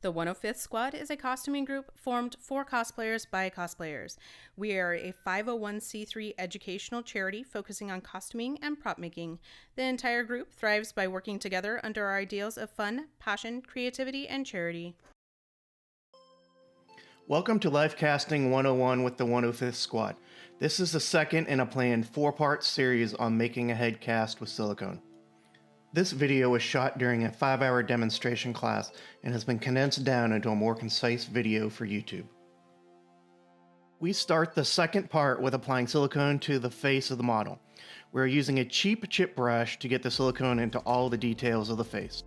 The 105th Squad is a costuming group formed for cosplayers by cosplayers. We are a 501c3 educational charity focusing on costuming and prop making. The entire group thrives by working together under our ideals of fun, passion, creativity, and charity. Welcome to Life Casting 101 with the 105th Squad. This is the second in a planned 4-part series on making a head cast with silicone. This video was shot during a 5-hour demonstration class and has been condensed down into a more concise video for YouTube. We start the second part with applying silicone to the face of the model. We're using a cheap chip brush to get the silicone into all the details of the face.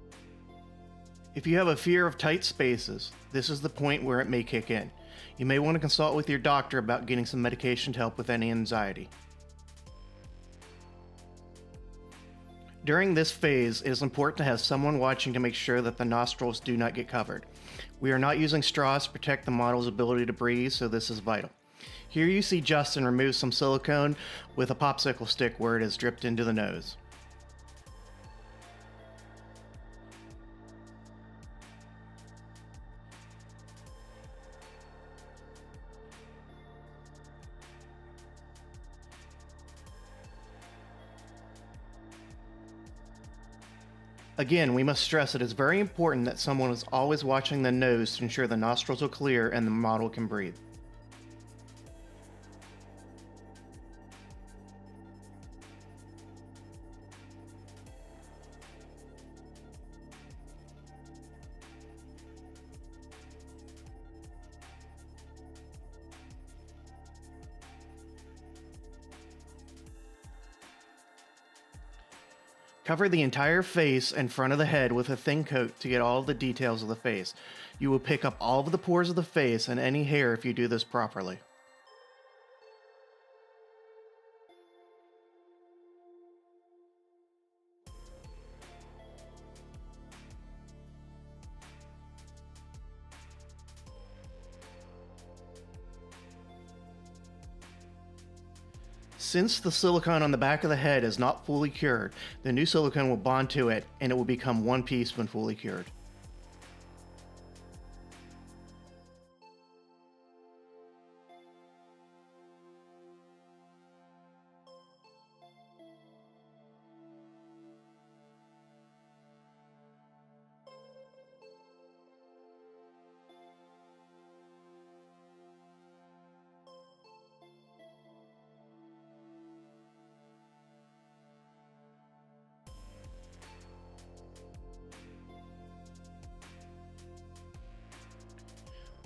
If you have a fear of tight spaces, this is the point where it may kick in. You may want to consult with your doctor about getting some medication to help with any anxiety. During this phase, it is important to have someone watching to make sure that the nostrils do not get covered. We are not using straws to protect the model's ability to breathe, so this is vital. Here you see Justin remove some silicone with a popsicle stick where it has dripped into the nose. Again, we must stress it is very important that someone is always watching the nose to ensure the nostrils are clear and the model can breathe. Cover the entire face and front of the head with a thin coat to get all of the details of the face. You will pick up all of the pores of the face and any hair if you do this properly. Since the silicone on the back of the head is not fully cured, the new silicone will bond to it and it will become one piece when fully cured.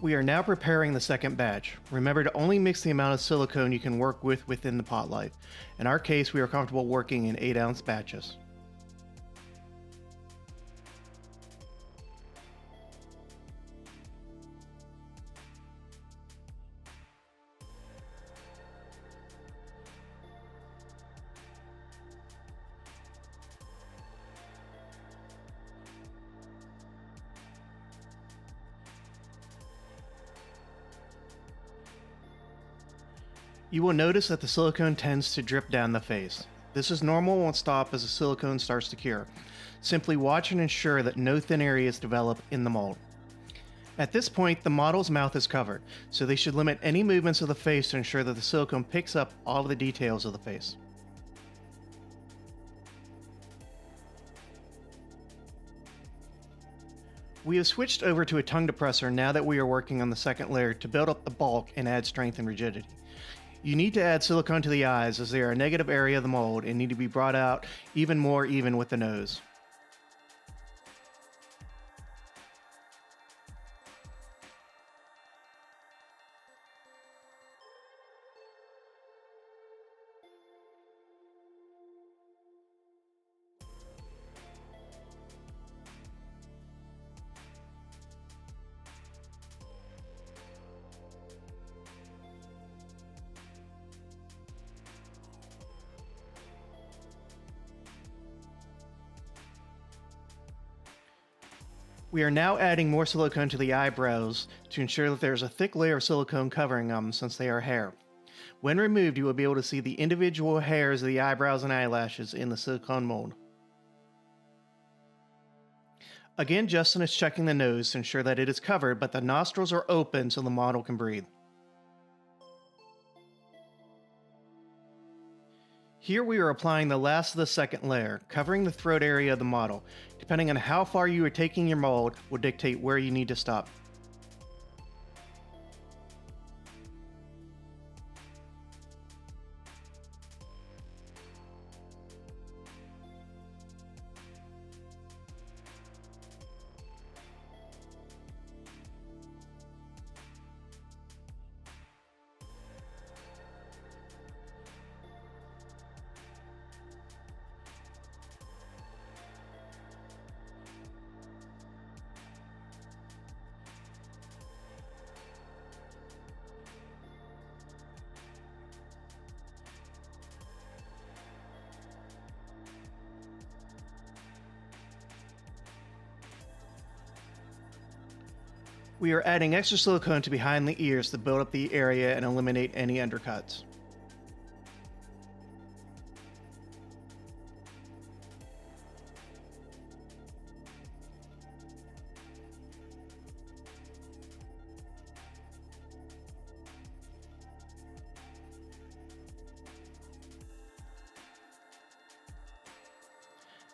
We are now preparing the second batch. Remember to only mix the amount of silicone you can work with within the pot life. In our case, we are comfortable working in 8-ounce batches. You will notice that the silicone tends to drip down the face. This is normal and won't stop as the silicone starts to cure. Simply watch and ensure that no thin areas develop in the mold. At this point, the model's mouth is covered, so they should limit any movements of the face to ensure that the silicone picks up all of the details of the face. We have switched over to a tongue depressor now that we are working on the second layer to build up the bulk and add strength and rigidity. You need to add silicone to the eyes as they are a negative area of the mold and need to be brought out even more even with the nose. We are now adding more silicone to the eyebrows to ensure that there is a thick layer of silicone covering them since they are hair. When removed, you will be able to see the individual hairs of the eyebrows and eyelashes in the silicone mold. Again, Justin is checking the nose to ensure that it is covered, but the nostrils are open so the model can breathe. Here we are applying the last of the second layer, covering the throat area of the model. Depending on how far you are taking your mold will dictate where you need to stop. We are adding extra silicone to behind the ears to build up the area and eliminate any undercuts.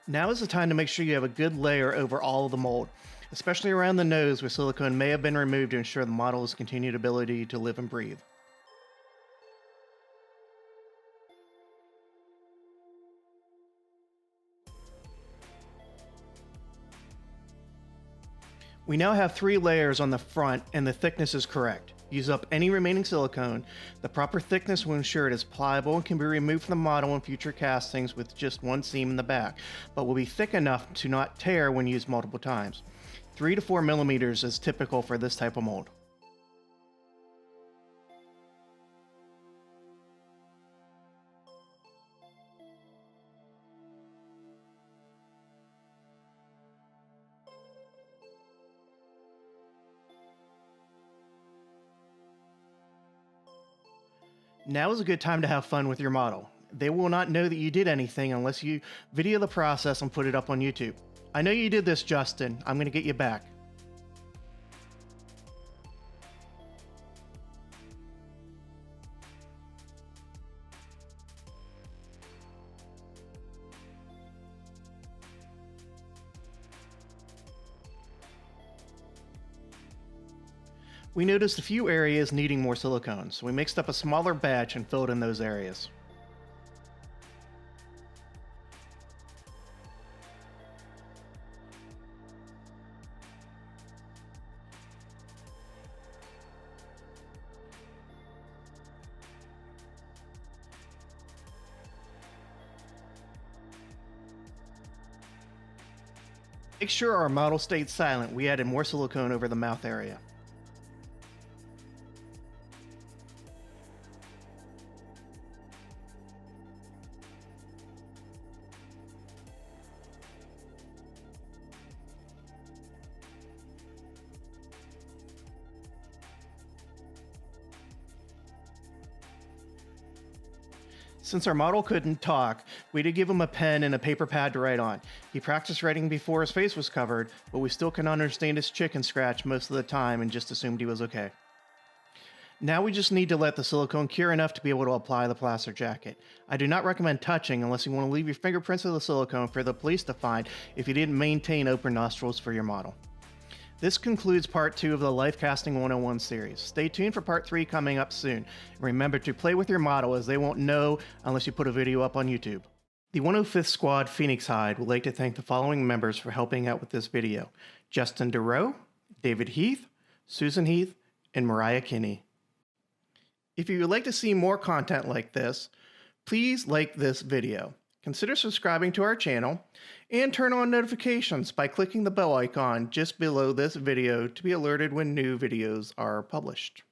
Now is the time to make sure you have a good layer over all of the mold, especially around the nose where silicone may have been removed to ensure the model's continued ability to live and breathe. We now have 3 layers on the front and the thickness is correct. Use up any remaining silicone. The proper thickness will ensure it is pliable and can be removed from the model in future castings with just one seam in the back, but will be thick enough to not tear when used multiple times. 3 to 4 millimeters is typical for this type of mold. Now is a good time to have fun with your model. They will not know that you did anything unless you video the process and put it up on YouTube. I know you did this, Justin. I'm going to get you back. We noticed a few areas needing more silicone, so we mixed up a smaller batch and filled in those areas. Make sure our model stayed silent. We added more silicone over the mouth area. Since our model couldn't talk, we did give him a pen and a paper pad to write on. He practiced writing before his face was covered, but we still can understand his chicken scratch most of the time and just assumed he was okay. Now we just need to let the silicone cure enough to be able to apply the plaster jacket. I do not recommend touching unless you want to leave your fingerprints of the silicone for the police to find if you didn't maintain open nostrils for your model. This concludes part 2 of the Life Casting 101 series. Stay tuned for part 3 coming up soon. Remember to play with your model as they won't know unless you put a video up on YouTube. The 105th Squad Phoenix Hive would like to thank the following members for helping out with this video: Justin DeRoe, David Heath, Susan Heath, and Mariah Kinney. If you would like to see more content like this, please like this video. Consider subscribing to our channel and turn on notifications by clicking the bell icon just below this video to be alerted when new videos are published.